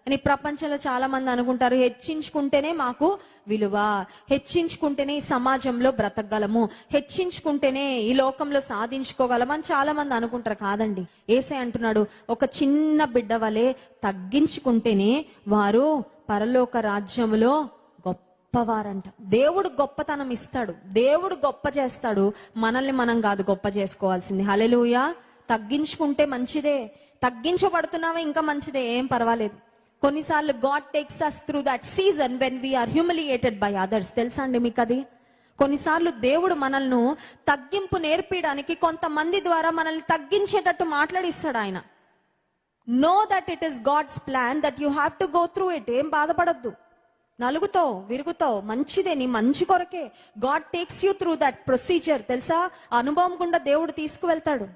అని ప్రపంచంలో చాలా మంది అనుకుంటారు, హెచ్చించుకుంటేనే మాకు విలువ, హెచ్చించుకుంటేనే ఈ సమాజంలో బ్రతకగలము, హెచ్చించుకుంటేనే ఈ లోకంలో సాధించుకోగలము అని చాలా మంది అనుకుంటారు. కాదండి, యేసయ్య అంటున్నాడు, ఒక చిన్న బిడ్డ వలె తగ్గించుకుంటేనే వారు పరలోక రాజ్యములో గొప్పవారంట. దేవుడు గొప్పతనం ఇస్తాడు, దేవుడు గొప్ప చేస్తాడు, మనల్ని మనం కాదు గొప్ప చేసుకోవాల్సింది. హల్లెలూయా. తగ్గించుకుంటే మంచిదే, తగ్గించబడుతున్నావా ఇంకా మంచిదే, ఏం పర్వాలేదు. కొన్నిసార్లు God takes us through that season when we are humiliated by others. తెలుసా అండి మీకు అది? కొన్నిసార్లు దేవుడు మనల్ని తగ్గింపు నేర్పించడానికి కొంతమంది ద్వారా మనల్ని తగ్గించేటట్టు మాట్లాడిస్తాడు ఆయన. Know that it is God's plan that you have to go through it. ఏం బాధపడద్దు, నలుగుతావు విరుగుతావు, మంచిదే, నీ మంచి కొరకే. God takes you through that procedure. తెలుసా, అనుభవం గుండా దేవుడు తీసుకువెళ్తాడు.